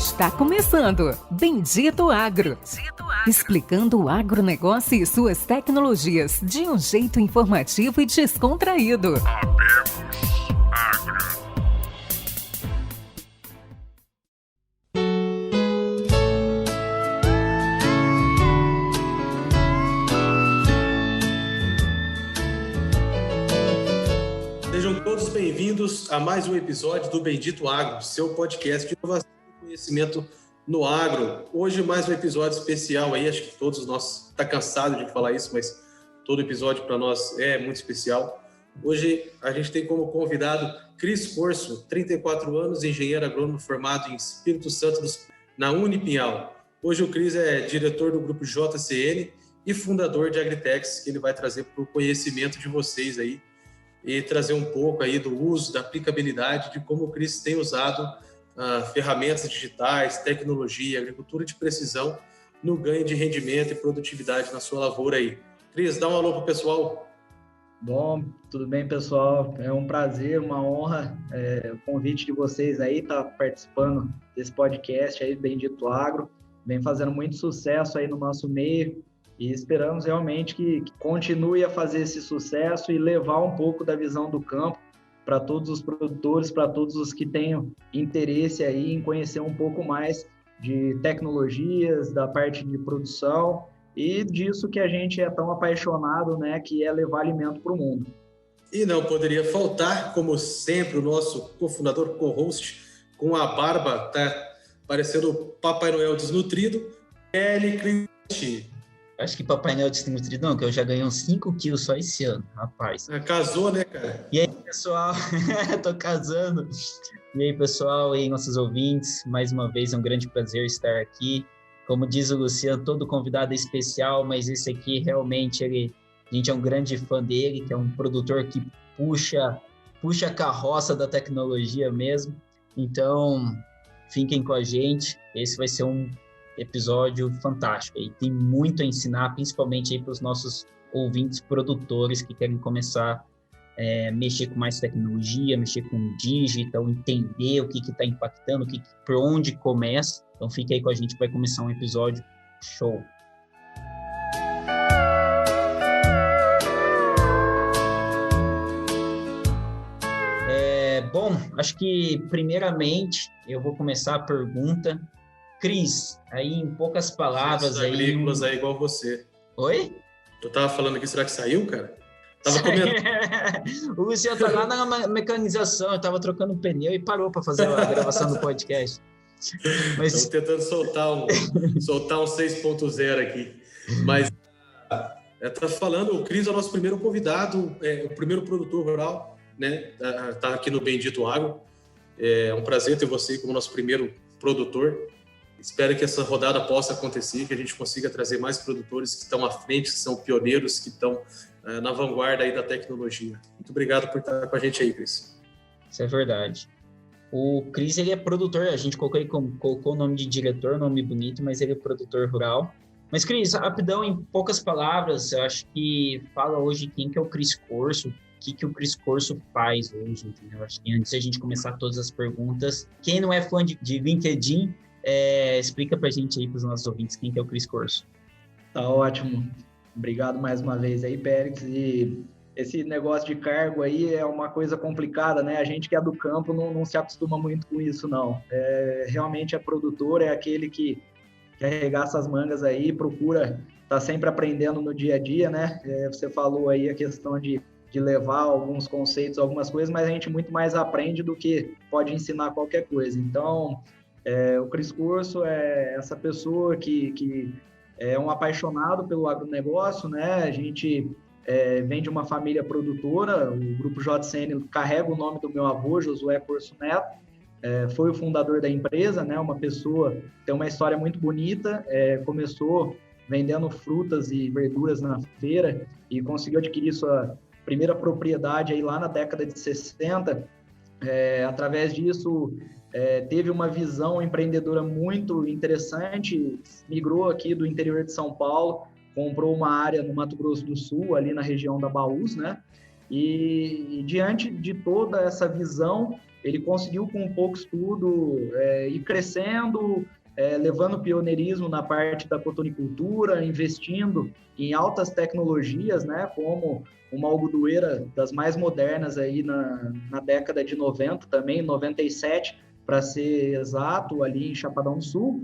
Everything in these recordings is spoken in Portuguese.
Está começando Bendito Agro. Explicando o agronegócio e suas tecnologias de um jeito informativo e descontraído. Sejam todos bem-vindos a mais um episódio do Bendito Agro, seu podcast de inovação e conhecimento no agro. Hoje mais um episódio especial aí, acho que todos nós estão cansados de falar isso, mas todo episódio para nós é muito especial. Hoje a gente tem como convidado Cris Corso, 34 anos, engenheiro agrônomo formado em Espírito Santo na Unipinhal. Hoje o Cris é diretor do grupo JCN e fundador de Agritex, que ele vai trazer para o conhecimento de vocês aí e trazer um pouco aí do uso, da aplicabilidade de como o Cris tem usado ferramentas digitais, tecnologia, agricultura de precisão no ganho de rendimento e produtividade na sua lavoura aí. Cris, dá um alô pro pessoal. Bom, tudo bem, pessoal? É um prazer, uma honra o convite de vocês aí, estar participando desse podcast aí, Bendito Agro. Vem fazendo muito sucesso aí no nosso meio e esperamos realmente que continue a fazer esse sucesso e levar um pouco da visão do campo para todos os produtores, para todos os que tenham interesse aí em conhecer um pouco mais de tecnologias, da parte de produção e disso que a gente é tão apaixonado, né, que é levar alimento para o mundo. E não poderia faltar, como sempre, o nosso cofundador, co-host, com a barba, tá parecendo o Papai Noel desnutrido, Eli Clint. Acho que Papai Noel desnutrido não, que eu já ganhei uns 5 quilos só esse ano, rapaz. Casou, né, cara? E aí, pessoal? Tô casando. E aí, pessoal, e nossos ouvintes, mais uma vez é um grande prazer estar aqui. Como diz o Luciano, todo convidado é especial, mas esse aqui realmente, a gente é um grande fã dele, que é um produtor que puxa a carroça da tecnologia mesmo. Então, fiquem com a gente, esse vai ser um episódio fantástico. E tem muito a ensinar, principalmente aí para os nossos ouvintes produtores que querem começar a mexer com mais tecnologia, mexer com digital, entender o que está impactando, por onde começa. Então fique aí com a gente, vai começar um episódio show. Bom, acho que primeiramente eu vou começar a pergunta. Cris, aí em poucas palavras aí... agrícolas aí igual você. Oi? Tu tava falando aqui, será que saiu, cara? Tava comendo. O Luciano tá lá na mecanização, eu tava trocando pneu e parou para fazer a gravação do podcast. Mas... Estamos tentando soltar um 6.0 aqui. Mas tá falando, o Cris é o nosso primeiro convidado, o primeiro produtor rural, né? Tá aqui no Bendito Agro. É um prazer ter você como nosso primeiro produtor. Espero que essa rodada possa acontecer, que a gente consiga trazer mais produtores que estão à frente, que são pioneiros, que estão na vanguarda aí da tecnologia. Muito obrigado por estar com a gente aí, Cris. Isso é verdade. O Cris, ele é produtor, a gente colocou o nome de diretor, nome bonito, mas ele é produtor rural. Mas, Cris, rapidão, em poucas palavras, eu acho que fala hoje quem que é o Cris Corso, o que o Cris Corso faz hoje, entendeu? Acho que antes de a gente começar todas as perguntas, quem não é fã de LinkedIn, explica pra gente aí, pros nossos ouvintes, quem que é o Cris Corso. Tá ótimo. Obrigado mais uma vez aí, Pérez. E esse negócio de cargo aí é uma coisa complicada, né? A gente que é do campo não se acostuma muito com isso, não. Realmente é produtor, é aquele que arregaça as mangas aí, procura estar sempre aprendendo no dia a dia, né? Você falou aí a questão de levar alguns conceitos, algumas coisas, mas a gente muito mais aprende do que pode ensinar qualquer coisa. Então... o Cris Corso é essa pessoa que é um apaixonado pelo agronegócio, né? A gente vem de uma família produtora, o Grupo JCN carrega o nome do meu avô, Josué Corso Neto, foi o fundador da empresa, né? Uma pessoa que tem uma história muito bonita, começou vendendo frutas e verduras na feira e conseguiu adquirir sua primeira propriedade aí lá na década de 60, através disso... teve uma visão empreendedora muito interessante, migrou aqui do interior de São Paulo, comprou uma área no Mato Grosso do Sul, ali na região da Baús, né? E diante de toda essa visão, ele conseguiu, com pouco estudo, ir crescendo, levando pioneirismo na parte da cotonicultura, investindo em altas tecnologias, né, como uma algodoeira das mais modernas aí na década de 90 também, 97, para ser exato, ali em Chapadão do Sul.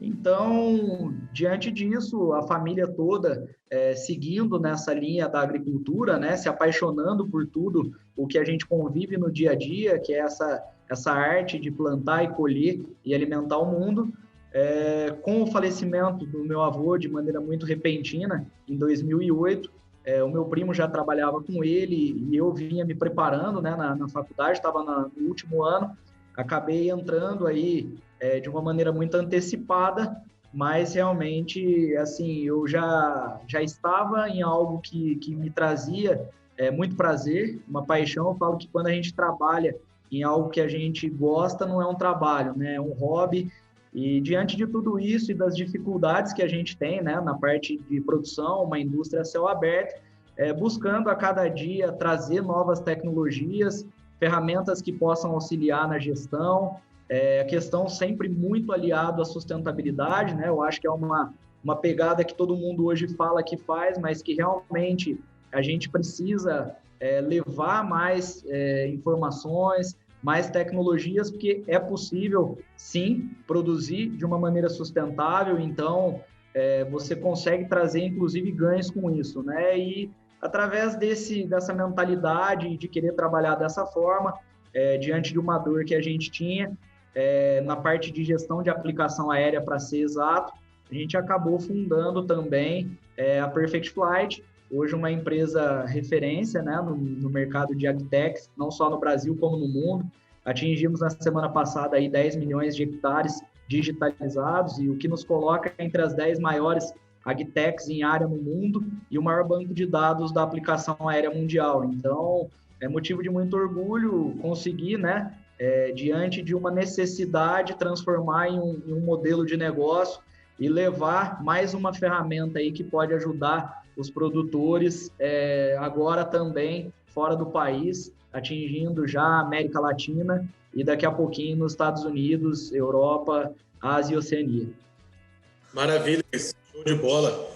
Então, diante disso, a família toda seguindo nessa linha da agricultura, né, se apaixonando por tudo o que a gente convive no dia a dia, que é essa arte de plantar e colher e alimentar o mundo. Com o falecimento do meu avô de maneira muito repentina, em 2008, o meu primo já trabalhava com ele e eu vinha me preparando, né, na faculdade, estava no último ano, acabei entrando aí de uma maneira muito antecipada, mas realmente, assim, eu já estava em algo que me trazia muito prazer, uma paixão. Eu falo que quando a gente trabalha em algo que a gente gosta, não é um trabalho, né, é um hobby. E diante de tudo isso e das dificuldades que a gente tem, né, na parte de produção, uma indústria a céu aberto, buscando a cada dia trazer novas tecnologias, ferramentas que possam auxiliar na gestão, a questão sempre muito aliado à sustentabilidade, né? Eu acho que é uma pegada que todo mundo hoje fala que faz, mas que realmente a gente precisa levar mais informações, mais tecnologias, porque é possível, sim, produzir de uma maneira sustentável. Então, você consegue trazer, inclusive, ganhos com isso, né? E através dessa mentalidade de querer trabalhar dessa forma, diante de uma dor que a gente tinha, na parte de gestão de aplicação aérea, para ser exato, a gente acabou fundando também a Perfect Flight, hoje uma empresa referência, né, no mercado de agtechs, não só no Brasil como no mundo. Atingimos na semana passada aí 10 milhões de hectares digitalizados, e o que nos coloca entre as 10 maiores agtechs em área no mundo e o maior banco de dados da aplicação aérea mundial. Então, é motivo de muito orgulho conseguir, né, diante de uma necessidade, transformar em um modelo de negócio e levar mais uma ferramenta aí que pode ajudar os produtores, agora também fora do país, atingindo já a América Latina e daqui a pouquinho nos Estados Unidos, Europa, Ásia e Oceania. Maravilha, show de bola.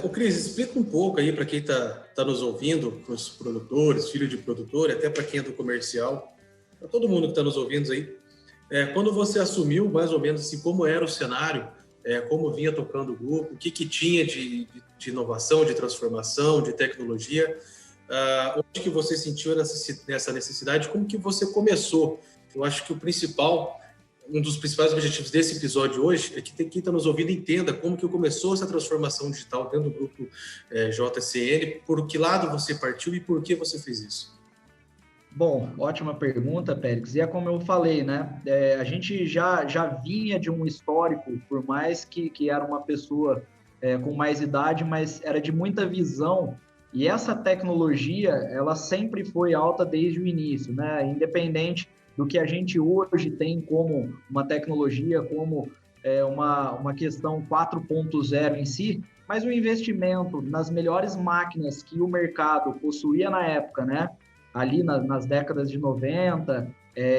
O Cris, explica um pouco aí para quem está nos ouvindo, para os produtores, filho de produtor, até para quem é do comercial, para todo mundo que está nos ouvindo aí. Quando você assumiu, mais ou menos assim, como era o cenário, como vinha tocando o grupo, o que tinha de inovação, de transformação, de tecnologia, onde que você sentiu essa necessidade, como que você começou? Eu acho que um dos principais objetivos desse episódio hoje é que quem está nos ouvindo entenda como que começou essa transformação digital dentro do grupo JCN, por que lado você partiu e por que você fez isso? Bom, ótima pergunta, Périx. E é como eu falei, né? A gente já vinha de um histórico, por mais que era uma pessoa com mais idade, mas era de muita visão. E essa tecnologia, ela sempre foi alta desde o início, né? Independente do que a gente hoje tem como uma tecnologia, como uma questão 4.0 em si, mas o investimento nas melhores máquinas que o mercado possuía na época, né? Ali nas décadas de 90,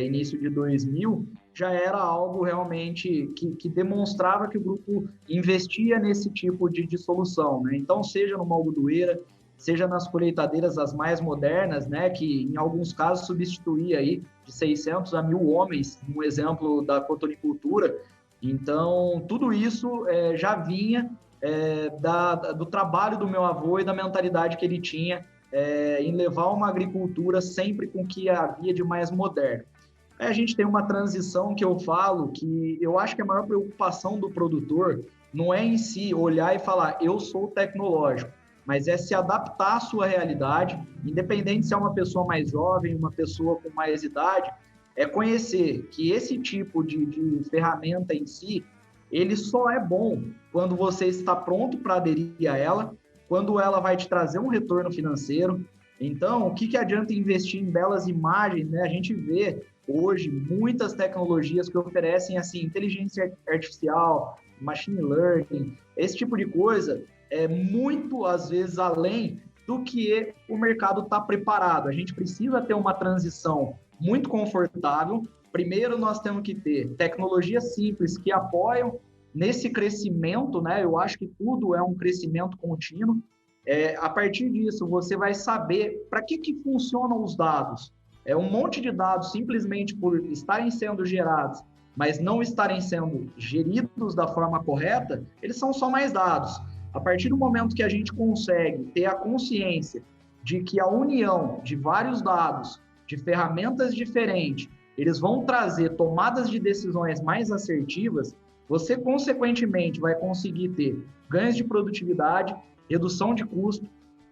início de 2000, já era algo realmente que demonstrava que o grupo investia nesse tipo de solução, né? Então, seja numa algodoeira, seja nas colheitadeiras as mais modernas, né, que em alguns casos substituía aí de 600 a 1.000 homens, um exemplo da cotonicultura. Então, tudo isso já vinha do trabalho do meu avô e da mentalidade que ele tinha em levar uma agricultura sempre com o que havia de mais moderno. Aí a gente tem uma transição que eu falo que eu acho que a maior preocupação do produtor não é em si olhar e falar, eu sou tecnológico, mas é se adaptar à sua realidade, independente se é uma pessoa mais jovem, uma pessoa com mais idade, é conhecer que esse tipo de ferramenta em si, ele só é bom quando você está pronto para aderir a ela, quando ela vai te trazer um retorno financeiro. Então, o que adianta investir em belas imagens, né? A gente vê hoje muitas tecnologias que oferecem assim, inteligência artificial, machine learning, esse tipo de coisa, muito, às vezes, além do que o mercado está preparado. A gente precisa ter uma transição muito confortável. Primeiro, nós temos que ter tecnologias simples que apoiam nesse crescimento, né? Eu acho que tudo é um crescimento contínuo. A partir disso, você vai saber para que funcionam os dados. Um monte de dados, simplesmente por estarem sendo gerados, mas não estarem sendo geridos da forma correta, eles são só mais dados. A partir do momento que a gente consegue ter a consciência de que a união de vários dados, de ferramentas diferentes, eles vão trazer tomadas de decisões mais assertivas, você, consequentemente, vai conseguir ter ganhos de produtividade, redução de custo,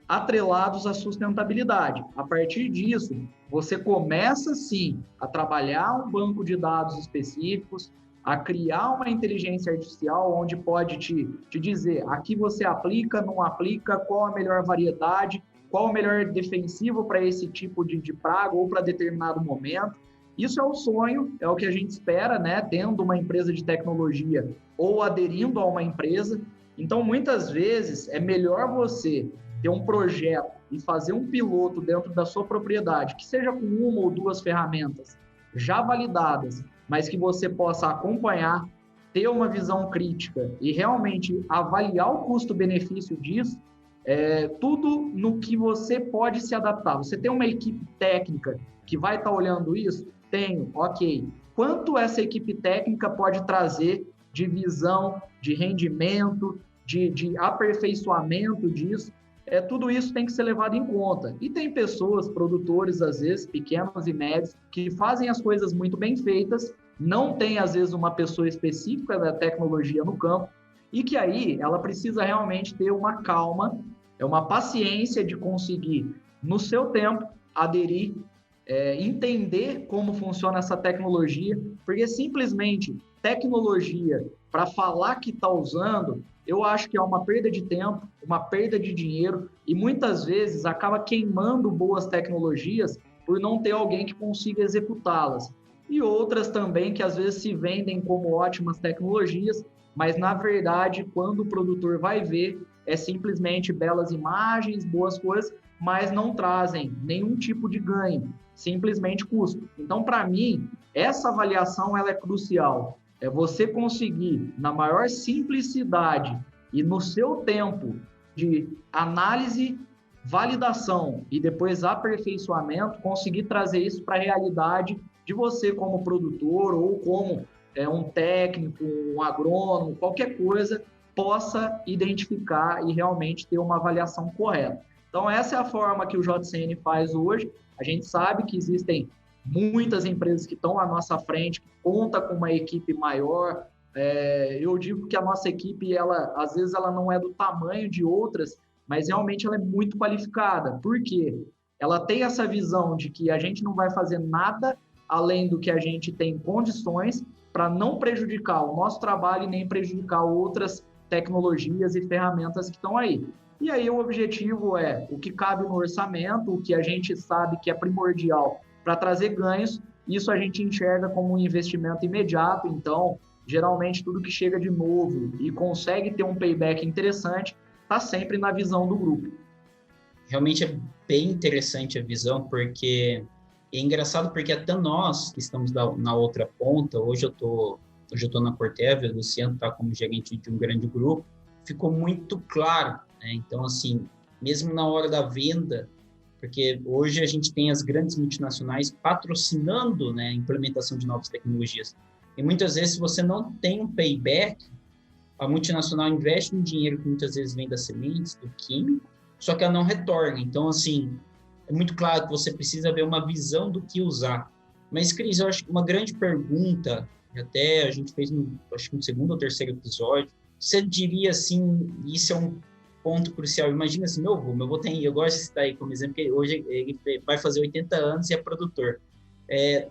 atrelados à sustentabilidade. A partir disso, você começa, sim, a trabalhar um banco de dados específicos, a criar uma inteligência artificial onde pode te dizer, aqui você aplica, não aplica, qual a melhor variedade, qual o melhor defensivo para esse tipo de praga ou para determinado momento. Isso é o sonho, é o que a gente espera, né? Tendo uma empresa de tecnologia ou aderindo a uma empresa. Então, muitas vezes, é melhor você ter um projeto e fazer um piloto dentro da sua propriedade, que seja com uma ou duas ferramentas já validadas, mas que você possa acompanhar, ter uma visão crítica e realmente avaliar o custo-benefício disso, tudo no que você pode se adaptar. Você tem uma equipe técnica que vai estar olhando isso? Tenho, ok. Quanto essa equipe técnica pode trazer de visão, de rendimento, de aperfeiçoamento disso? Tudo isso tem que ser levado em conta. E tem pessoas, produtores, às vezes, pequenos e médios, que fazem as coisas muito bem feitas, não tem, às vezes, uma pessoa específica da tecnologia no campo, e que aí ela precisa realmente ter uma calma, uma paciência de conseguir, no seu tempo, aderir, entender como funciona essa tecnologia, porque simplesmente tecnologia, para falar que está usando, eu acho que é uma perda de tempo, uma perda de dinheiro, e muitas vezes acaba queimando boas tecnologias por não ter alguém que consiga executá-las. E outras também que às vezes se vendem como ótimas tecnologias, mas na verdade, quando o produtor vai ver, é simplesmente belas imagens, boas coisas, mas não trazem nenhum tipo de ganho, simplesmente custo. Então, para mim, essa avaliação ela é crucial. É você conseguir, na maior simplicidade e no seu tempo de análise, validação e depois aperfeiçoamento, conseguir trazer isso para a realidade de você como produtor ou como um técnico, um agrônomo, qualquer coisa, possa identificar e realmente ter uma avaliação correta. Então, essa é a forma que o JCN faz hoje. A gente sabe que existem muitas empresas que estão à nossa frente, que contam com uma equipe maior. Eu digo que a nossa equipe, às vezes, ela não é do tamanho de outras, mas realmente ela é muito qualificada. Por quê? Ela tem essa visão de que a gente não vai fazer nada além do que a gente tem condições para não prejudicar o nosso trabalho e nem prejudicar outras tecnologias e ferramentas que estão aí. E aí o objetivo é o que cabe no orçamento, o que a gente sabe que é primordial para trazer ganhos, isso a gente enxerga como um investimento imediato. Então, geralmente, tudo que chega de novo e consegue ter um payback interessante, está sempre na visão do grupo. Realmente é bem interessante a visão, porque é engraçado porque até nós que estamos na outra ponta, hoje eu tô na Corteva, o Luciano está como gerente de um grande grupo, ficou muito claro, né? Então, assim, mesmo na hora da venda, porque hoje a gente tem as grandes multinacionais patrocinando, né, a implementação de novas tecnologias. E muitas vezes, se você não tem um payback, a multinacional investe um dinheiro que muitas vezes vem das sementes, do químico, só que ela não retorna. Então, assim, é muito claro que você precisa ver uma visão do que usar. Mas, Cris, eu acho que uma grande pergunta, até a gente fez acho que no segundo ou terceiro episódio, você diria assim, isso é um ponto crucial. Imagina assim, meu avô tem, eu gosto de citar aí como exemplo, porque hoje ele vai fazer 80 anos e é produtor.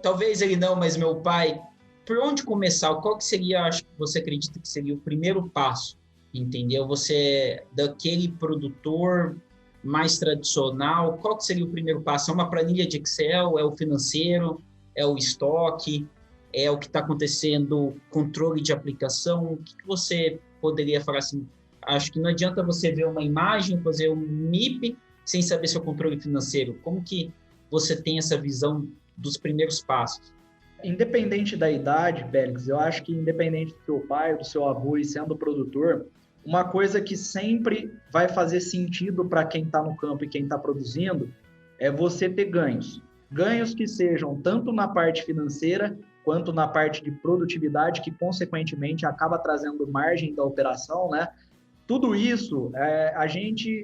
Talvez ele não, mas meu pai, por onde começar? Qual que seria, acho que você acredita que seria o primeiro passo? Entendeu? Você, daquele produtor mais tradicional, qual que seria o primeiro passo? É uma planilha de Excel? É o financeiro? É o estoque? É o que está acontecendo, controle de aplicação? O que você poderia falar assim? Acho que não adianta você ver uma imagem, fazer um MIP, sem saber seu controle financeiro. Como que você tem essa visão dos primeiros passos? Independente da idade, Félix, eu acho que independente do seu pai, do seu avô e sendo produtor, uma coisa que sempre vai fazer sentido para quem está no campo e quem está produzindo é você ter ganhos. Ganhos que sejam tanto na parte financeira quanto na parte de produtividade, que consequentemente acaba trazendo margem da operação, né? Tudo isso,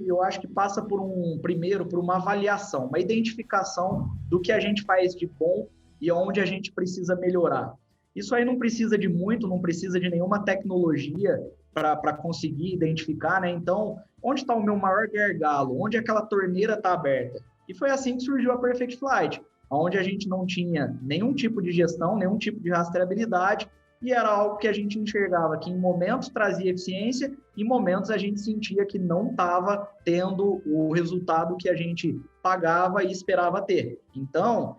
eu acho que passa por uma avaliação, uma identificação do que a gente faz de bom e onde a gente precisa melhorar. Isso aí não precisa de muito, não precisa de nenhuma tecnologia para conseguir identificar, né? Então, onde está o meu maior gargalo? Onde aquela torneira está aberta? E foi assim que surgiu a Perfect Flight, onde a gente não tinha nenhum tipo de gestão, nenhum tipo de rastreabilidade, e era algo que a gente enxergava que em momentos trazia eficiência, em momentos a gente sentia que não estava tendo o resultado que a gente pagava e esperava ter. Então,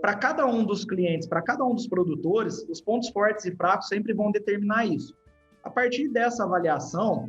para cada um dos clientes, para cada um dos produtores, os pontos fortes e fracos sempre vão determinar isso. A partir dessa avaliação,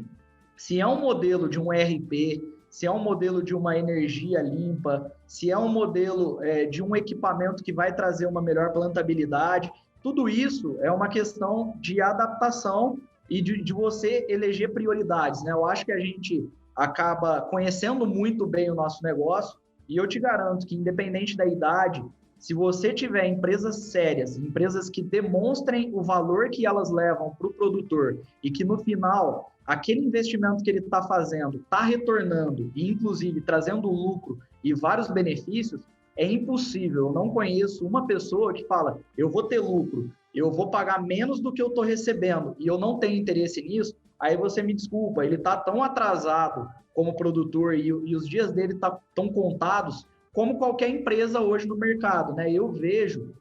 se é um modelo de um ERP, se é um modelo de uma energia limpa, se é um modelo de um equipamento que vai trazer uma melhor plantabilidade, tudo isso é uma questão de adaptação e de você eleger prioridades, né? Eu acho que a gente acaba conhecendo muito bem o nosso negócio, e eu te garanto que, independente da idade, se você tiver empresas sérias, empresas que demonstrem o valor que elas levam para o produtor e que, no final, aquele investimento que ele está fazendo está retornando e, inclusive, trazendo lucro e vários benefícios, é impossível. Eu não conheço uma pessoa que fala, eu vou ter lucro, eu vou pagar menos do que eu estou recebendo e eu não tenho interesse nisso. Aí você me desculpa, ele está tão atrasado como produtor e os dias dele estão contados como qualquer empresa hoje no mercado, né? Eu vejo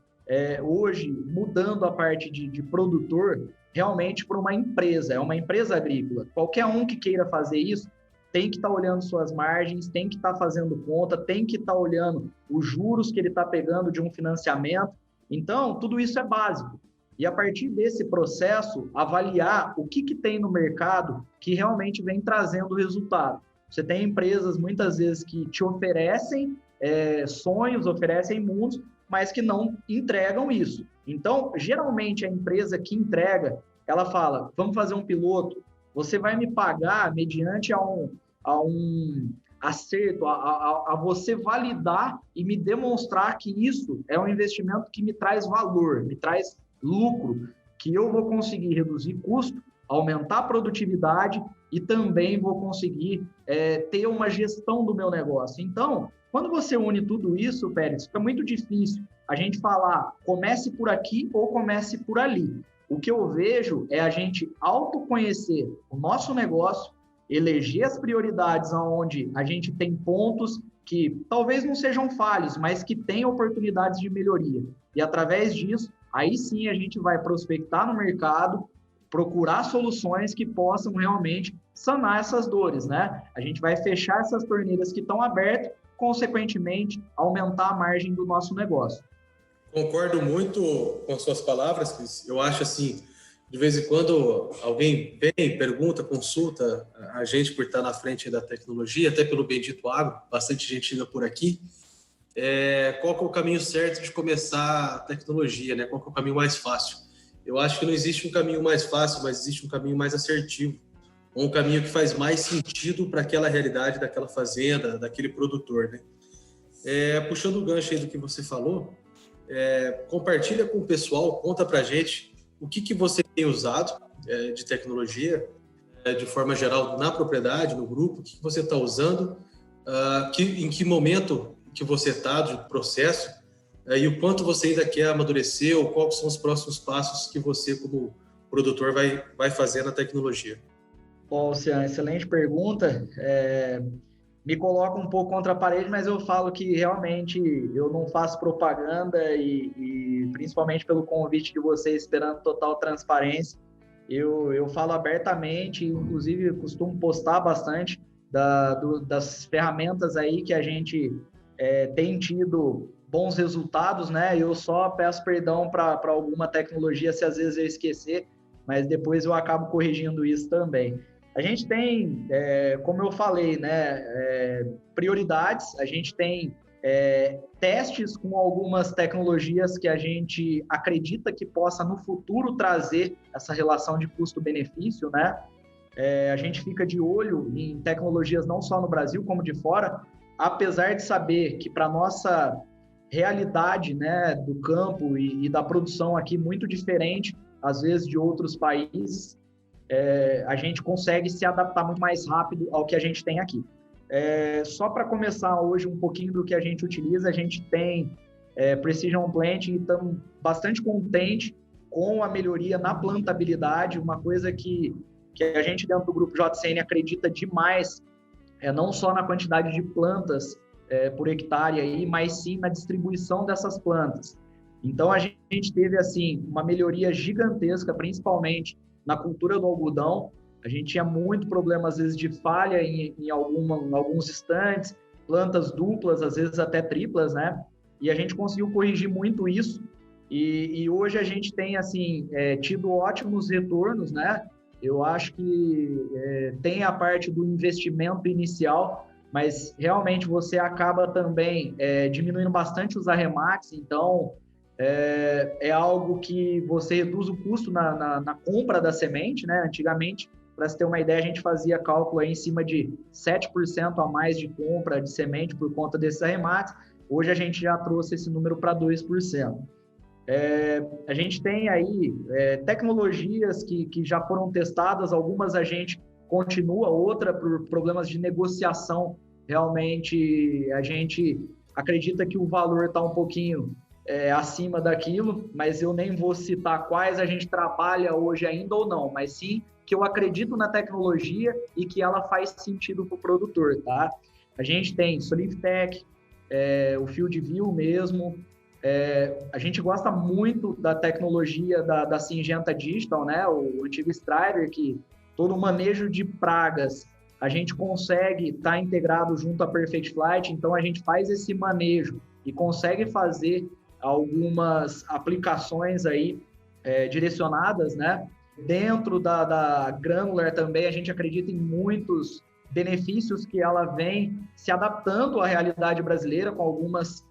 hoje mudando a parte de produtor realmente para uma empresa, é uma empresa agrícola. Qualquer um que queira fazer isso tem que estar olhando suas margens, tem que estar fazendo conta, tem que estar olhando os juros que ele está pegando de um financiamento. Então, tudo isso é básico. E a partir desse processo, avaliar o que tem no mercado que realmente vem trazendo resultado. Você tem empresas, muitas vezes, que te oferecem sonhos, oferecem mundos, mas que não entregam isso. Então, geralmente, a empresa que entrega, ela fala, vamos fazer um piloto, você vai me pagar mediante a um acerto, a você validar e me demonstrar que isso é um investimento que me traz valor, me traz lucro, que eu vou conseguir reduzir custo, aumentar a produtividade e também vou conseguir ter uma gestão do meu negócio. Então, quando você une tudo isso, Pérez, fica muito difícil a gente falar comece por aqui ou comece por ali. O que eu vejo é a gente autoconhecer o nosso negócio, eleger as prioridades onde a gente tem pontos que talvez não sejam falhos, mas que têm oportunidades de melhoria. E através disso, aí sim a gente vai prospectar no mercado, procurar soluções que possam realmente sanar essas dores, né? A gente vai fechar essas torneiras que estão abertas, consequentemente, aumentar a margem do nosso negócio. Concordo muito com as suas palavras, Cris. Eu acho assim, de vez em quando alguém vem, pergunta, consulta a gente por estar na frente da tecnologia, até pelo Bendito Agro, bastante gente chega por aqui. Qual que é o caminho certo de começar a tecnologia, né? Qual que é o caminho mais fácil? Eu acho que não existe um caminho mais fácil, mas existe um caminho mais assertivo, um caminho que faz mais sentido para aquela realidade daquela fazenda, daquele produtor, né? Puxando o gancho aí do que você falou, compartilha com o pessoal, conta pra gente o que você tem usado de tecnologia, de forma geral, na propriedade, no grupo, o que você está usando, em que momento que você está do processo, e o quanto você ainda quer amadurecer, ou quais são os próximos passos que você, como produtor, vai fazer na tecnologia. Bom, Luciano, excelente pergunta. Me coloca um pouco contra a parede, mas eu falo que realmente eu não faço propaganda e principalmente pelo convite de vocês, esperando total transparência, eu falo abertamente, inclusive costumo postar bastante das ferramentas aí que a gente tem tido bons resultados, né? Eu só peço perdão para alguma tecnologia se às vezes eu esquecer, mas depois eu acabo corrigindo isso também. A gente tem, como eu falei, né, prioridades, a gente tem testes com algumas tecnologias que a gente acredita que possa no futuro trazer essa relação de custo-benefício, né? A gente fica de olho em tecnologias não só no Brasil como de fora, apesar de saber que para nossa realidade, né, do campo e da produção aqui muito diferente, às vezes, de outros países, a gente consegue se adaptar muito mais rápido ao que a gente tem aqui. Só para começar hoje um pouquinho do que a gente utiliza, a gente tem Precision Planting e estamos bastante contente com a melhoria na plantabilidade, uma coisa que a gente dentro do grupo JCN acredita demais, não só na quantidade de plantas por hectare, aí, mas sim na distribuição dessas plantas. Então, a gente teve assim uma melhoria gigantesca, principalmente na cultura do algodão. A gente tinha muito problema, às vezes, de falha em alguns estantes, plantas duplas, às vezes até triplas, né? E a gente conseguiu corrigir muito isso. E hoje a gente tem, assim, tido ótimos retornos, né? Eu acho que tem a parte do investimento inicial, mas realmente você acaba também diminuindo bastante os arremates. Então, é algo que você reduz o custo na compra da semente, né? Antigamente, para você ter uma ideia, a gente fazia cálculo aí em cima de 7% a mais de compra de semente por conta desses arremates. Hoje a gente já trouxe esse número para 2%. A gente tem aí tecnologias que já foram testadas, algumas a gente continua, outra por problemas de negociação. Realmente a gente acredita que o valor está um pouquinho acima daquilo, mas eu nem vou citar quais a gente trabalha hoje ainda ou não, mas sim que eu acredito na tecnologia e que ela faz sentido para o produtor, tá? A gente tem Solivtech, o FieldView mesmo, a gente gosta muito da tecnologia da Syngenta Digital, né? O antigo Strider, que todo o manejo de pragas a gente consegue estar integrado junto à Perfect Flight, então a gente faz esse manejo e consegue fazer algumas aplicações aí direcionadas, né? Dentro da Granular também a gente acredita em muitos benefícios que ela vem se adaptando à realidade brasileira com algumas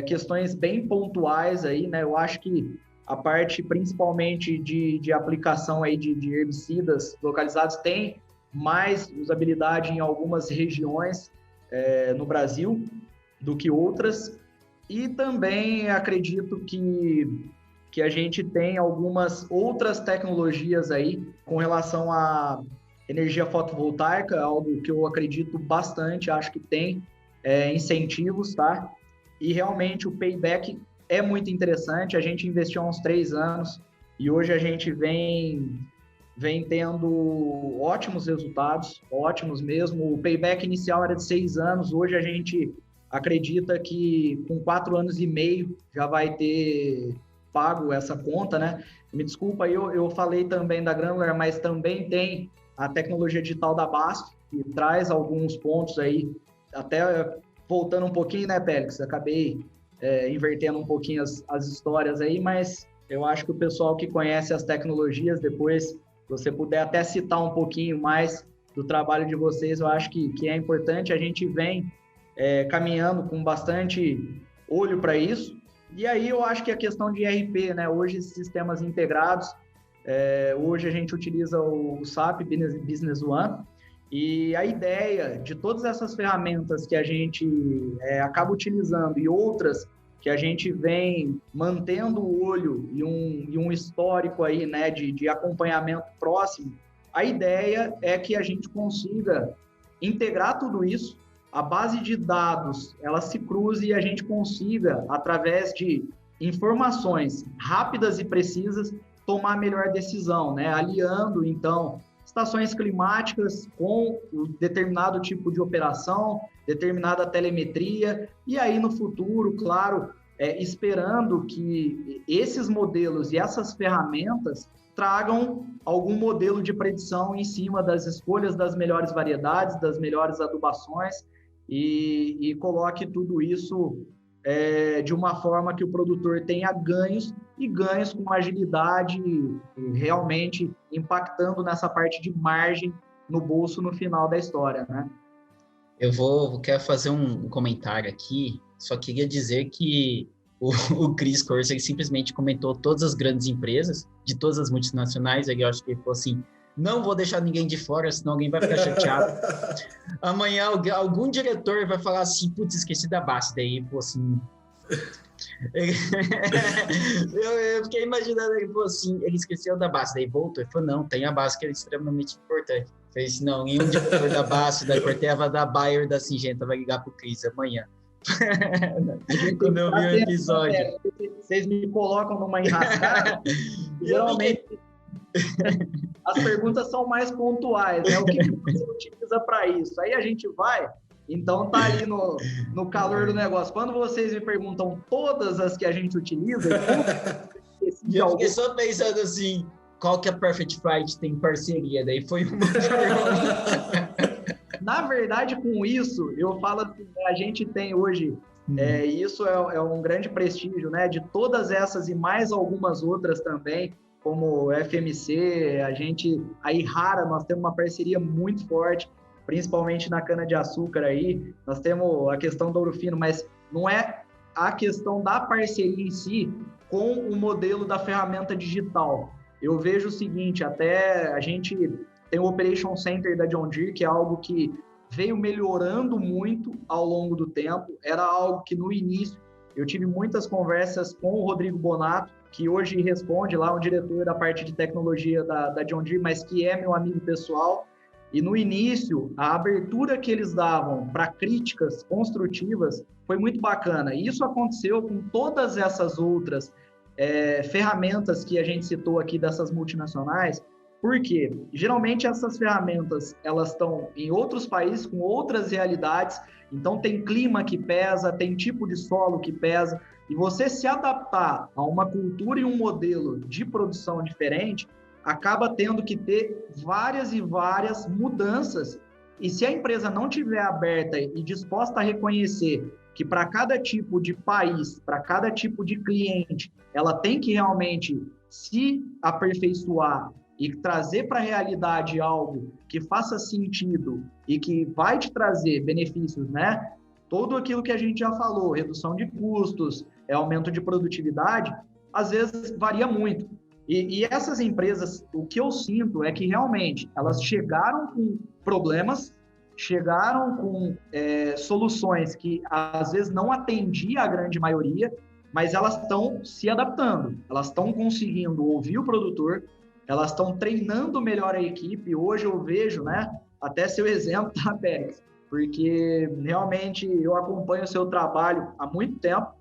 questões bem pontuais aí, né? Eu acho que a parte principalmente de aplicação aí de herbicidas localizados tem mais usabilidade em algumas regiões no Brasil do que outras. E também acredito que a gente tem algumas outras tecnologias aí com relação à energia fotovoltaica, algo que eu acredito bastante, acho que tem incentivos, tá? E realmente o payback é muito interessante, a gente investiu há uns 3 anos e hoje a gente vem tendo ótimos resultados, ótimos mesmo. O payback inicial era de 6 anos, hoje a gente acredita que com 4 anos e meio já vai ter pago essa conta, né? Me desculpa, eu falei também da Granular, mas também tem a tecnologia digital da Basto, que traz alguns pontos aí, até voltando um pouquinho, né, Pélix? Acabei invertendo um pouquinho as histórias aí, mas eu acho que o pessoal que conhece as tecnologias, depois, se você puder até citar um pouquinho mais do trabalho de vocês, eu acho que é importante. A gente vem caminhando com bastante olho para isso. E aí eu acho que a questão de ERP, né? Hoje, sistemas integrados, hoje a gente utiliza o SAP Business One, e a ideia de todas essas ferramentas que a gente acaba utilizando e outras que a gente vem mantendo o olho e um histórico aí, né, de acompanhamento próximo, a ideia é que a gente consiga integrar tudo isso, a base de dados, ela se cruze e a gente consiga, através de informações rápidas e precisas, tomar a melhor decisão, né? Aliando, então, estações climáticas com determinado tipo de operação, determinada telemetria, e aí no futuro, claro, esperando que esses modelos e essas ferramentas tragam algum modelo de predição em cima das escolhas das melhores variedades, das melhores adubações, e coloque tudo isso de uma forma que o produtor tenha ganhos, e ganhos com agilidade, realmente impactando nessa parte de margem no bolso no final da história, né? Quero fazer um comentário aqui. só queria dizer que o Chris Corso, ele simplesmente comentou todas as grandes empresas, de todas as multinacionais, eu acho que ele falou assim, não vou deixar ninguém de fora, senão alguém vai ficar chateado. Amanhã algum diretor vai falar assim, putz, esqueci da base, daí, pô, assim... eu fiquei imaginando, ele falou assim, ele esqueceu da base, daí voltou, ele falou, não, tem a base que é extremamente importante. Eu falei assim, não, nenhum diretor da base, da Corteva, da Bayer, da Syngenta vai ligar pro Chris amanhã. Quando eu vi o episódio. Vocês me colocam numa enrascada, geralmente... As perguntas são mais pontuais, né? O que você utiliza para isso? Aí a gente vai, então tá ali no calor do negócio. Quando vocês me perguntam todas as que a gente utiliza, eu fiquei só pensando assim, qual que a Perfect Flight tem parceria? Daí foi uma pergunta. Na verdade, com isso, eu falo assim, a gente tem hoje, isso é um grande prestígio, né? De todas essas e mais algumas outras também, como FMC, a gente, aí Rara, nós temos uma parceria muito forte, principalmente na cana-de-açúcar aí, nós temos a questão do ouro fino, mas não é a questão da parceria em si com o modelo da ferramenta digital. Eu vejo o seguinte, até a gente tem o Operation Center da John Deere, que é algo que veio melhorando muito ao longo do tempo, era algo que no início eu tive muitas conversas com o Rodrigo Bonato, que hoje responde lá, um diretor da parte de tecnologia da John Deere, mas que é meu amigo pessoal. E no início, a abertura que eles davam para críticas construtivas foi muito bacana. E isso aconteceu com todas essas outras ferramentas que a gente citou aqui dessas multinacionais, porque geralmente essas ferramentas elas estão em outros países com outras realidades, então tem clima que pesa, tem tipo de solo que pesa, e você se adaptar a uma cultura e um modelo de produção diferente, acaba tendo que ter várias e várias mudanças. E se a empresa não estiver aberta e disposta a reconhecer que para cada tipo de país, para cada tipo de cliente, ela tem que realmente se aperfeiçoar e trazer para a realidade algo que faça sentido e que vai te trazer benefícios, né? Tudo aquilo que a gente já falou, redução de custos, aumento de produtividade, às vezes varia muito. E essas empresas, o que eu sinto é que realmente elas chegaram com problemas, chegaram com soluções que às vezes não atendia a grande maioria, mas elas estão se adaptando, elas estão conseguindo ouvir o produtor, elas estão treinando melhor a equipe. Hoje eu vejo, né, até seu exemplo, tá, Pérez? Porque realmente eu acompanho o seu trabalho há muito tempo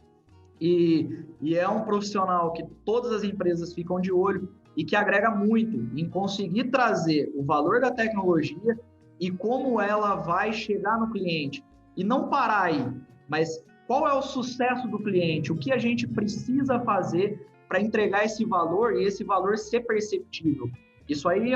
e é um profissional que todas as empresas ficam de olho e que agrega muito em conseguir trazer o valor da tecnologia e como ela vai chegar no cliente. E não parar aí, mas qual é o sucesso do cliente? O que a gente precisa fazer para entregar esse valor e esse valor ser perceptível? Isso aí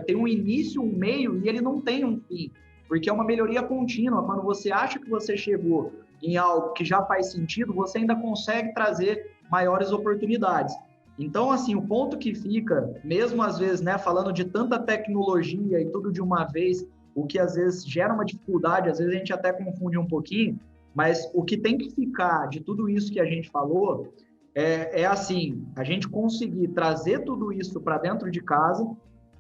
tem um início, um meio e ele não tem um fim, porque é uma melhoria contínua. Quando você acha que você chegou em algo que já faz sentido, você ainda consegue trazer maiores oportunidades. Então, assim, o ponto que fica, mesmo às vezes, né, falando de tanta tecnologia e tudo de uma vez, o que às vezes gera uma dificuldade, às vezes a gente até confunde um pouquinho, mas o que tem que ficar de tudo isso que a gente falou é assim, a gente conseguir trazer tudo isso para dentro de casa,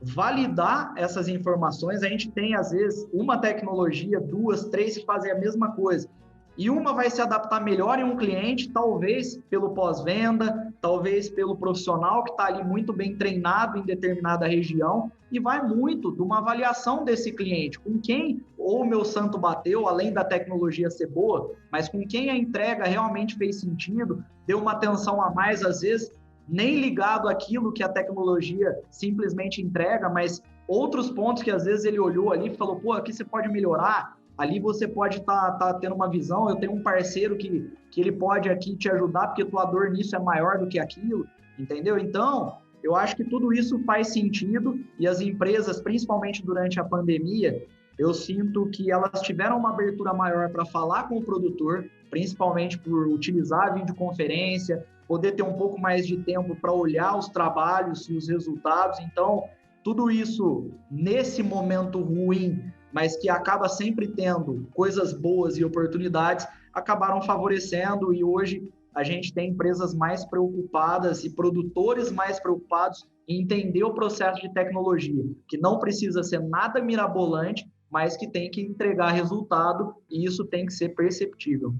validar essas informações. A gente tem, às vezes, uma tecnologia, 2, 3 que fazem a mesma coisa. E uma vai se adaptar melhor em um cliente, talvez pelo pós-venda, talvez pelo profissional que está ali muito bem treinado em determinada região, e vai muito de uma avaliação desse cliente, com quem o meu santo bateu, além da tecnologia ser boa, mas com quem a entrega realmente fez sentido, deu uma atenção a mais, às vezes, nem ligado àquilo que a tecnologia simplesmente entrega, mas outros pontos que às vezes ele olhou ali e falou, pô, aqui você pode melhorar, ali você pode tá tendo uma visão, eu tenho um parceiro que ele pode aqui te ajudar, porque tua dor nisso é maior do que aquilo, entendeu? Então, eu acho que tudo isso faz sentido, e as empresas, principalmente durante a pandemia, eu sinto que elas tiveram uma abertura maior para falar com o produtor, principalmente por utilizar a videoconferência, poder ter um pouco mais de tempo para olhar os trabalhos e os resultados. Então, tudo isso nesse momento ruim, mas que acaba sempre tendo coisas boas e oportunidades, acabaram favorecendo, e hoje a gente tem empresas mais preocupadas e produtores mais preocupados em entender o processo de tecnologia, que não precisa ser nada mirabolante, mas que tem que entregar resultado, e isso tem que ser perceptível.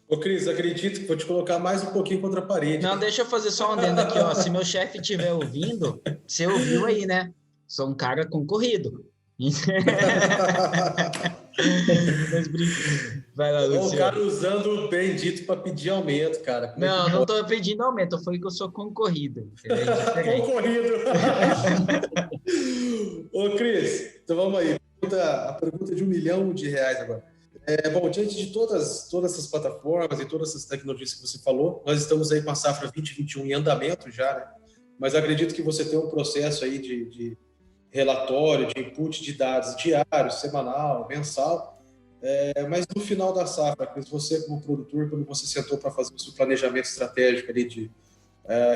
Ô, Cris, acredito que vou te colocar mais um pouquinho contra a parede. Não, deixa eu fazer só um adendo aqui, ó. Se meu chefe estiver ouvindo, você ouviu aí, né? Sou um cara concorrido. Vai lá, Luciano. O cara usando o bendito para pedir aumento, cara. Não estou pedindo aumento, eu falei que eu sou concorrido. Concorrido. Ô, Cris, então vamos aí. A pergunta de R$1 milhão agora. Bom, diante de todas essas plataformas e todas essas tecnologias que você falou, nós estamos aí com a safra 2021 em andamento já, né? Mas acredito que você tem um processo aí de relatório, de input de dados diário, semanal, mensal. Mas no final da safra, Cris, você como produtor, quando você sentou para fazer o seu planejamento estratégico ali de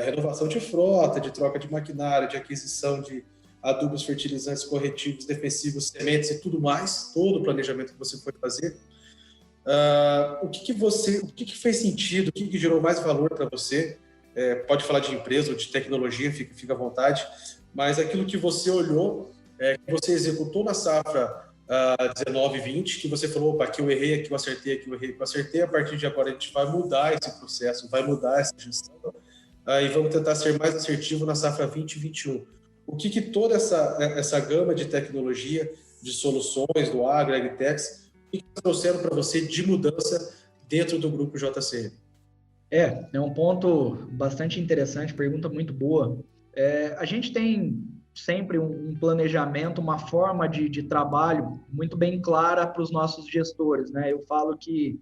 renovação de frota, de troca de maquinário, de aquisição de adubos, fertilizantes, corretivos, defensivos, sementes e tudo mais, todo o planejamento que você foi fazer, o que fez sentido, o que gerou mais valor para você? Pode falar de empresa ou de tecnologia, fica à vontade, mas aquilo que você olhou, que você executou na safra 19-20, que você falou, opa, aqui eu errei, aqui eu acertei, aqui eu acertei, a partir de agora a gente vai mudar esse processo, vai mudar essa gestão, e vamos tentar ser mais assertivo na safra 2021. O que toda essa gama de tecnologia, de soluções do agro, agritechs, o que trouxeram para você de mudança dentro do grupo JCM? É um ponto bastante interessante, pergunta muito boa. A gente tem sempre um planejamento, uma forma de trabalho muito bem clara para os nossos gestores, né? Eu falo que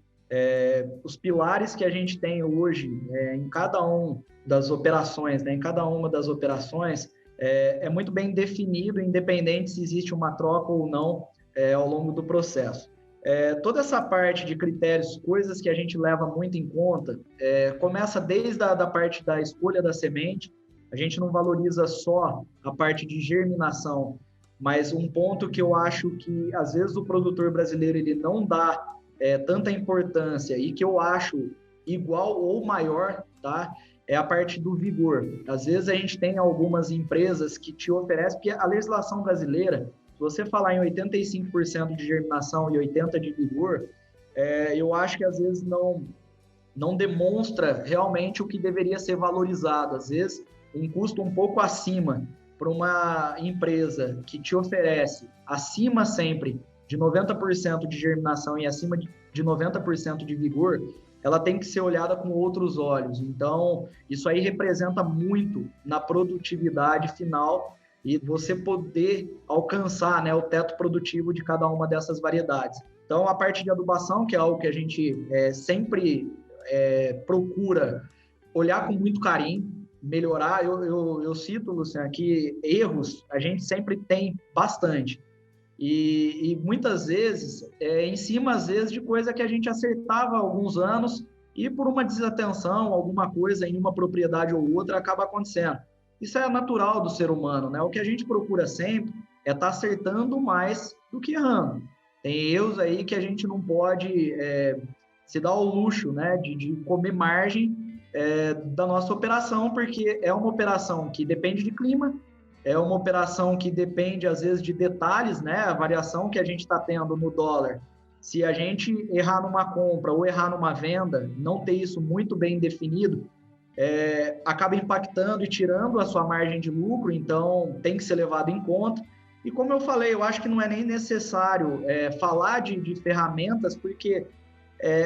os pilares que a gente tem hoje em cada uma das operações, né? Em cada uma das operações, é muito bem definido, independente se existe uma troca ou não ao longo do processo. Toda essa parte de critérios, coisas que a gente leva muito em conta, começa desde a parte da escolha da semente. A gente não valoriza só a parte de germinação, mas um ponto que eu acho que, às vezes, o produtor brasileiro ele não dá tanta importância e que eu acho igual ou maior, tá? É a parte do vigor. Às vezes a gente tem algumas empresas que te oferecem, porque a legislação brasileira, se você falar em 85% de germinação e 80% de vigor, eu acho que às vezes não demonstra realmente o que deveria ser valorizado. Às vezes, um custo um pouco acima para uma empresa que te oferece acima sempre de 90% de germinação e acima de 90% de vigor, ela tem que ser olhada com outros olhos. Então, isso aí representa muito na produtividade final e você poder alcançar, né, o teto produtivo de cada uma dessas variedades. Então, a parte de adubação, que é algo que a gente sempre procura olhar com muito carinho, melhorar. Eu cito, Luciano, que erros a gente sempre tem bastante. E muitas vezes, em cima, às vezes, de coisa que a gente acertava há alguns anos e por uma desatenção, alguma coisa em uma propriedade ou outra acaba acontecendo. Isso é natural do ser humano, né? O que a gente procura sempre é estar acertando mais do que errando. Tem erros aí que a gente não pode se dar ao luxo, né, de comer margem da nossa operação, porque é uma operação que depende de clima, é uma operação que depende, às vezes, de detalhes, né? A variação que a gente está tendo no dólar. Se a gente errar numa compra ou errar numa venda, não ter isso muito bem definido, acaba impactando e tirando a sua margem de lucro, então tem que ser levado em conta. E como eu falei, eu acho que não é nem necessário falar de ferramentas, porque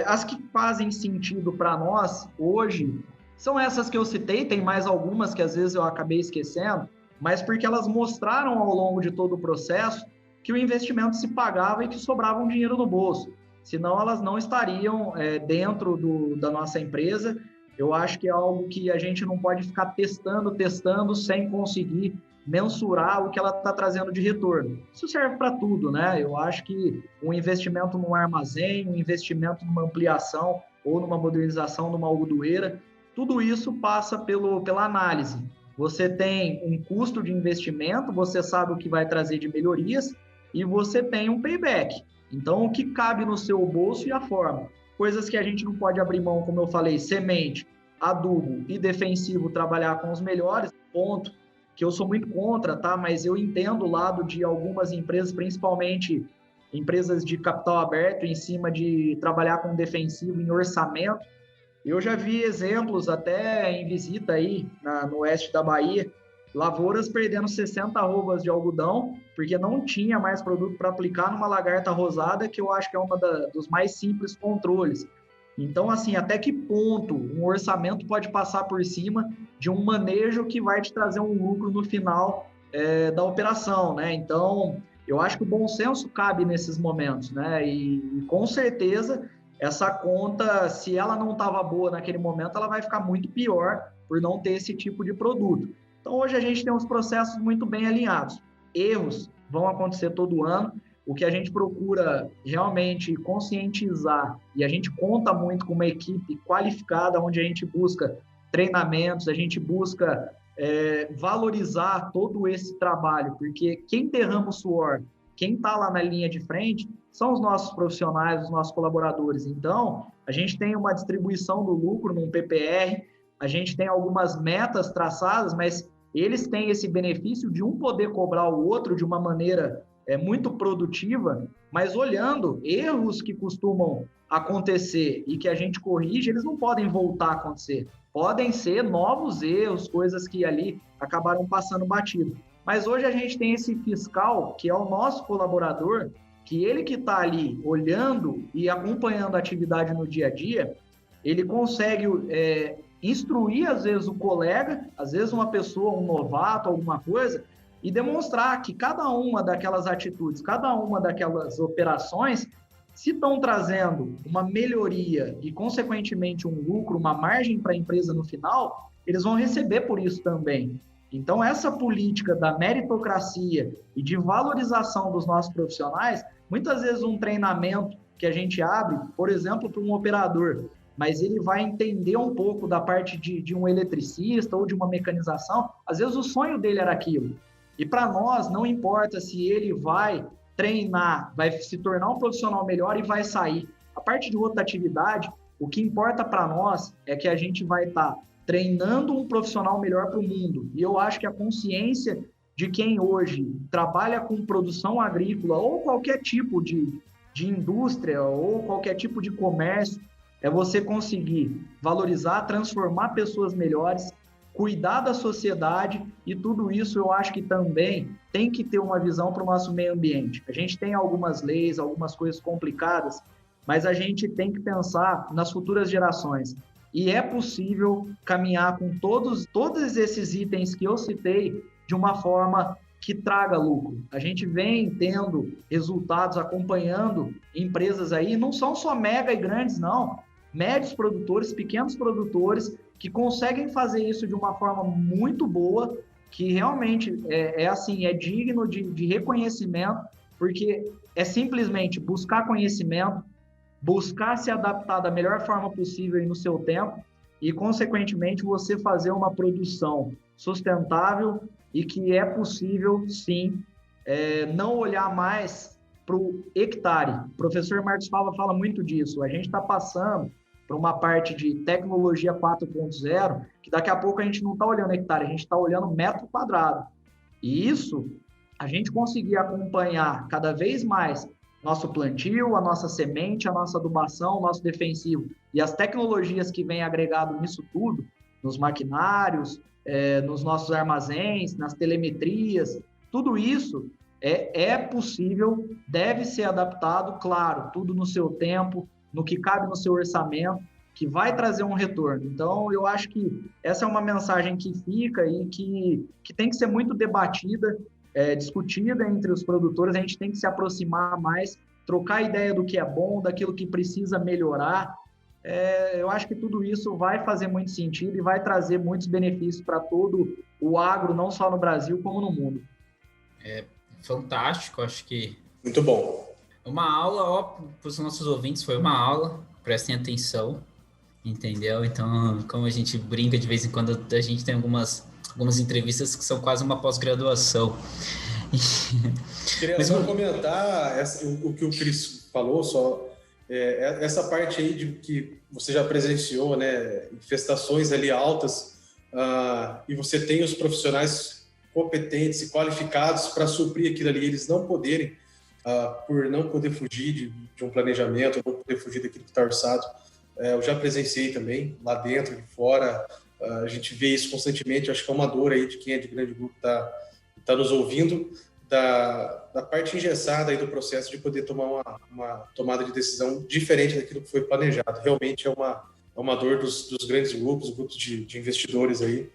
as que fazem sentido para nós hoje são essas que eu citei, tem mais algumas que às vezes eu acabei esquecendo, mas porque elas mostraram ao longo de todo o processo que o investimento se pagava e que sobrava um dinheiro no bolso. Senão, elas não estariam dentro da nossa empresa. Eu acho que é algo que a gente não pode ficar testando, sem conseguir mensurar o que ela está trazendo de retorno. Isso serve para tudo, né? Eu acho que um investimento num armazém, um investimento numa ampliação ou numa modernização numa algodoeira, tudo isso passa pela análise. Você tem um custo de investimento, você sabe o que vai trazer de melhorias e você tem um payback. Então, o que cabe no seu bolso e a forma. coisas que a gente não pode abrir mão, como eu falei, semente, adubo e defensivo, trabalhar com os melhores, ponto, que eu sou muito contra, tá? Mas eu entendo o lado de algumas empresas, principalmente empresas de capital aberto, em cima de trabalhar com defensivo em orçamento. Eu já vi exemplos até em visita aí no oeste da Bahia, lavouras perdendo 60 arrobas de algodão, porque não tinha mais produto para aplicar numa lagarta rosada, que eu acho que é uma dos mais simples controles. Então, assim, até que ponto um orçamento pode passar por cima de um manejo que vai te trazer um lucro no final da operação, né? Então, eu acho que o bom senso cabe nesses momentos, né? E com certeza, essa conta, se ela não estava boa naquele momento, ela vai ficar muito pior por não ter esse tipo de produto. Então, hoje a gente tem uns processos muito bem alinhados. Erros vão acontecer todo ano. O que a gente procura realmente conscientizar, e a gente conta muito com uma equipe qualificada, onde a gente busca treinamentos, a gente busca valorizar todo esse trabalho, porque quem derrama o suor, quem está lá na linha de frente, são os nossos profissionais, os nossos colaboradores. Então, a gente tem uma distribuição do lucro num PPR, a gente tem algumas metas traçadas, mas eles têm esse benefício de um poder cobrar o outro de uma maneira muito produtiva, mas olhando erros que costumam acontecer e que a gente corrige, eles não podem voltar a acontecer. Podem ser novos erros, coisas que ali acabaram passando batido. Mas hoje a gente tem esse fiscal, que é o nosso colaborador, que ele que está ali olhando e acompanhando a atividade no dia a dia, ele consegue instruir, às vezes, o colega, às vezes uma pessoa, um novato, alguma coisa, e demonstrar que cada uma daquelas atitudes, cada uma daquelas operações, se estão trazendo uma melhoria e, consequentemente, um lucro, uma margem para a empresa no final, eles vão receber por isso também. Então, essa política da meritocracia e de valorização dos nossos profissionais, muitas vezes um treinamento que a gente abre, por exemplo, para um operador, mas ele vai entender um pouco da parte de um eletricista ou de uma mecanização, às vezes o sonho dele era aquilo. E para nós, não importa se ele vai treinar, vai se tornar um profissional melhor e vai sair. A parte de rotatividade, o que importa para nós é que a gente vai estar treinando um profissional melhor para o mundo. E eu acho que a consciência de quem hoje trabalha com produção agrícola ou qualquer tipo de indústria ou qualquer tipo de comércio é você conseguir valorizar, transformar pessoas melhores, cuidar da sociedade, e tudo isso eu acho que também tem que ter uma visão para o nosso meio ambiente. A gente tem algumas leis, algumas coisas complicadas, mas a gente tem que pensar nas futuras gerações. E é possível caminhar com todos esses itens que eu citei de uma forma que traga lucro. A gente vem tendo resultados, acompanhando empresas aí, não são só mega e grandes, não. Médios produtores, pequenos produtores, que conseguem fazer isso de uma forma muito boa, que realmente é digno de reconhecimento, porque é simplesmente buscar conhecimento, buscar se adaptar da melhor forma possível e no seu tempo, e, consequentemente, você fazer uma produção sustentável e que é possível, sim, não olhar mais para o hectare. O professor Marcos fala muito disso. A gente está passando para uma parte de tecnologia 4.0, que daqui a pouco a gente não está olhando hectare, a gente está olhando metro quadrado. E isso, a gente conseguir acompanhar cada vez mais nosso plantio, a nossa semente, a nossa adubação, o nosso defensivo e as tecnologias que vêm agregado nisso tudo, nos maquinários, nos nossos armazéns, nas telemetrias, tudo isso é possível, deve ser adaptado, claro, tudo no seu tempo, no que cabe no seu orçamento, que vai trazer um retorno. Então, eu acho que essa é uma mensagem que fica e que tem que ser muito debatida, discutida entre os produtores. A gente tem que se aproximar mais, trocar ideia do que é bom, daquilo que precisa melhorar. Eu acho que tudo isso vai fazer muito sentido e vai trazer muitos benefícios para todo o agro, não só no Brasil, como no mundo. Fantástico, acho que... Muito bom. Uma aula, para os nossos ouvintes, foi uma aula, prestem atenção, entendeu? Então, como a gente brinca de vez em quando, a gente tem algumas entrevistas que são quase uma pós-graduação. Queria só comentar o que o Cris falou, só Essa parte aí de que você já presenciou, né, infestações ali altas, e você tem os profissionais competentes e qualificados para suprir aquilo ali, eles não poderem, por não poder fugir de um planejamento, não poder fugir daquilo que está orçado. Eu já presenciei também, lá dentro, de fora, a gente vê isso constantemente. Acho que é uma dor aí de quem é de grande grupo está nos ouvindo, da parte engessada aí do processo de poder tomar uma tomada de decisão diferente daquilo que foi planejado. Realmente é uma dor dos grandes grupos de investidores aí.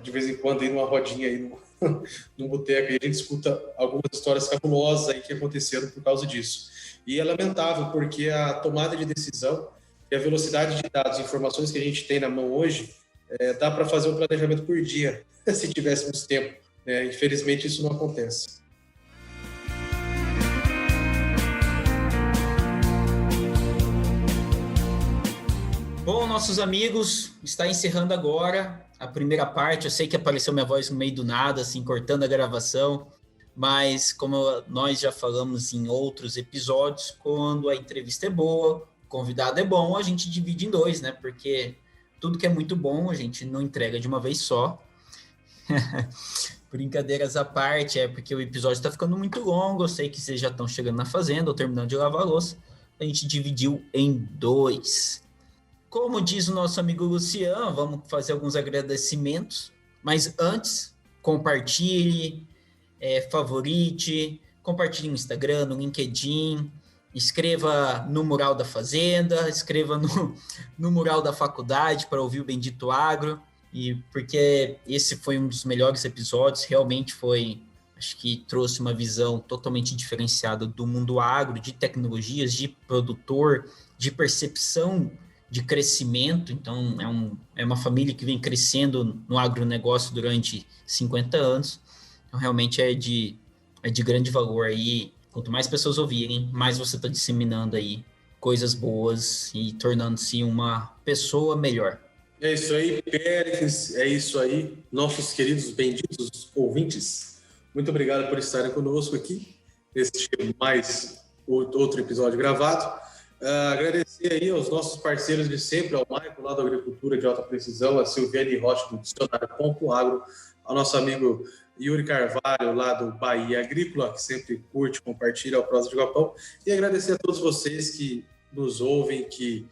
De vez em quando, aí numa rodinha, aí num boteco, aí a gente escuta algumas histórias cabulosas aí que aconteceram por causa disso. E é lamentável, porque a tomada de decisão e a velocidade de dados e informações que a gente tem na mão hoje, dá para fazer um planejamento por dia, se tivéssemos tempo. Infelizmente, isso não acontece. Bom, nossos amigos, está encerrando agora a primeira parte. Eu sei que apareceu minha voz no meio do nada, assim, cortando a gravação, mas como nós já falamos em outros episódios, quando a entrevista é boa, o convidado é bom, a gente divide em dois, né? Porque tudo que é muito bom a gente não entrega de uma vez só. Brincadeiras à parte, porque o episódio está ficando muito longo. Eu sei que vocês já estão chegando na fazenda ou terminando de lavar a louça. A gente dividiu em dois. Como diz o nosso amigo Luciano, vamos fazer alguns agradecimentos. Mas antes, compartilhe, favorite, compartilhe no Instagram, no LinkedIn, escreva no mural da fazenda, escreva no mural da faculdade para ouvir o Bendito Agro. E porque esse foi um dos melhores episódios, realmente foi, acho que trouxe uma visão totalmente diferenciada do mundo agro, de tecnologias, de produtor, de percepção de crescimento. Então, é uma família que vem crescendo no agronegócio durante 50 anos. Então, realmente é de grande valor aí. Quanto mais pessoas ouvirem, mais você está disseminando aí coisas boas e tornando-se uma pessoa melhor. É isso aí, Pérez, é isso aí, nossos queridos benditos ouvintes. Muito obrigado por estarem conosco aqui, neste mais outro episódio gravado. Agradecer aí aos nossos parceiros de sempre, ao Maicon lá da Agricultura de Alta Precisão, a Silviane Rocha do Dicionário Ponto Agro, ao nosso amigo Yuri Carvalho lá do Bahia Agrícola, que sempre curte, compartilha o Prosa de Galpão. E agradecer a todos vocês que nos ouvem, que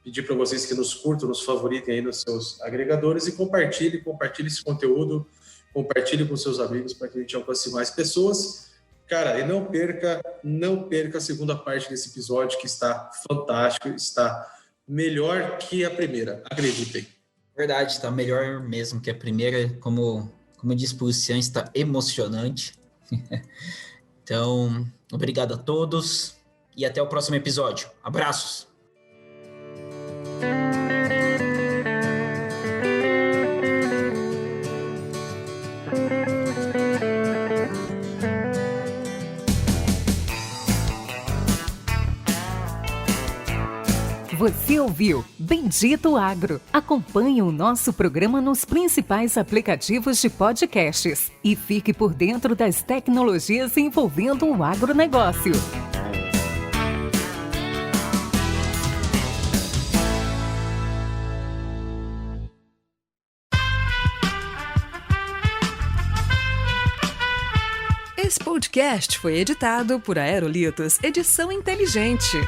pedir para vocês que nos curtam, nos favoritem aí nos seus agregadores e compartilhe esse conteúdo, compartilhe com seus amigos para que a gente alcance mais pessoas. Cara, e não perca a segunda parte desse episódio, que está fantástico, está melhor que a primeira, acreditem. Verdade, está melhor mesmo que a primeira, como disse o Luciano, está emocionante. Então, obrigado a todos e até o próximo episódio. Abraços! Você ouviu Bendito Agro. Acompanhe o nosso programa nos principais aplicativos de podcasts e fique por dentro das tecnologias envolvendo o agronegócio. Esse podcast foi editado por Aerolitos Edição Inteligente.